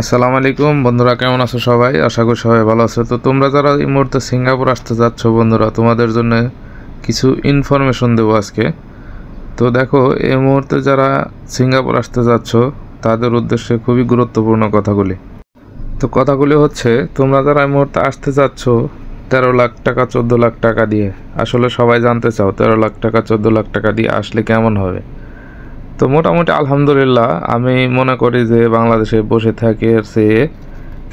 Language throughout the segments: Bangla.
আসসালামু আলাইকুম বন্ধুরা, কেমন আছো সবাই? আশা করি সবাই ভালো আছো। তো তোমরা যারা এই মুহূর্তে সিঙ্গাপুর আসতে যাচ্ছ বন্ধুরা, তোমাদের জন্য কিছু ইনফরমেশন দেবো আজকে। তো দেখো, এই মুহূর্তে যারা সিঙ্গাপুর আসতে যাচ্ছ তাদের উদ্দেশ্যে খুবই গুরুত্বপূর্ণ কথাগুলি। তো কথাগুলি হচ্ছে, তোমরা যারা এই মুহূর্তে আসতে যাচ্ছ 13 লাখ টাকা 14 লাখ টাকা দিয়ে, আসলে সবাই জানতে চাও 13 লাখ টাকা 14 লাখ টাকা দিয়ে আসলে কেমন হবে। তো মোটামুটি আলহামদুলিল্লাহ, আমি মনে করি যে বাংলাদেশে বসে থাকে চেয়ে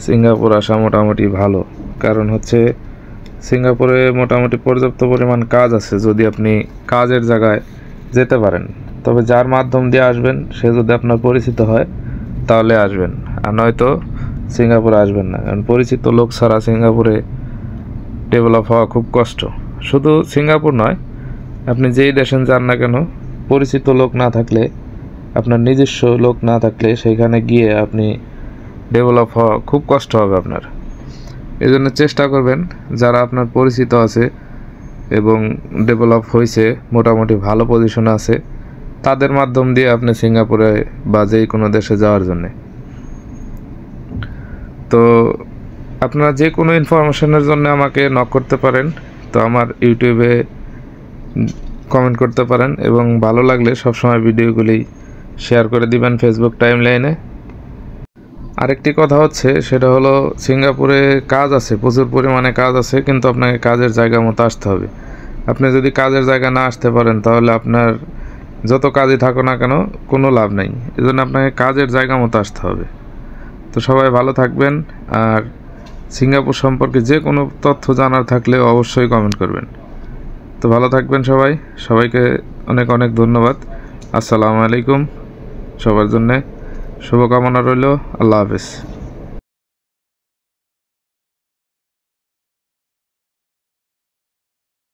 সিঙ্গাপুর আসা মোটামুটি ভালো। কারণ হচ্ছে সিঙ্গাপুরে মোটামুটি পর্যাপ্ত পরিমাণ কাজ আছে, যদি আপনি কাজের জায়গায় যেতে পারেন। তবে যার মাধ্যম দিয়ে আসবেন সে যদি আপনার পরিচিত হয় তাহলে আসবেন, আর নয়তো সিঙ্গাপুরে আসবেন না। কারণ পরিচিত লোক ছাড়া সিঙ্গাপুরে ডেভেলপ হওয়া খুব কষ্ট। শুধু সিঙ্গাপুর নয়, আপনি যেই দেশে যান না কেন, পরিচিত লোক না থাকলে, আপনার নিজস্ব লোক না থাকলে সেখানে গিয়ে আপনি ডেভেলপ হওয়া খুব কষ্ট হবে আপনার। এই জন্য চেষ্টা করবেন যারা আপনার পরিচিত আছে এবং ডেভেলপ হয়েছে, মোটামুটি ভালো পজিশনে আছে, তাদের মাধ্যম দিয়ে আপনি সিঙ্গাপুরে বা যেই কোনো দেশে যাওয়ার জন্যে। তো আপনারা যে কোনো ইনফরমেশনের জন্য আমাকে নক করতে পারেন। তো আমার ইউটিউবে কমেন্ট করতে পারেন এবং ভালো লাগলে সবসময় ভিডিওগুলি শেয়ার করে দিবেন ফেসবুক টাইমলাইনে। আরেকটি কথা হচ্ছে, সেটা হলো সিঙ্গাপুরে কাজ আছে, প্রচুর পরিমাণে কাজ আছে, কিন্তু আপনাকে কাজের জায়গা মতো আসতে হবে। আপনি যদি কাজের জায়গা না আসতে পারেন তাহলে আপনার যত কাজই থাকো না কেন কোনো লাভ নেই। এজন্য আপনাকে কাজের জায়গা মতো আসতে হবে। তো সবাই ভালো থাকবেন, আর সিঙ্গাপুর সম্পর্কে যে কোনো তথ্য জানার থাকলে অবশ্যই কমেন্ট করবেন। তো ভালো থাকবেন সবাই, সবাইকে অনেক অনেক ধন্যবাদ। আসসালামু আলাইকুম, সবার জন্যে শুভকামনা রইল। আল্লাহ হাফেজ।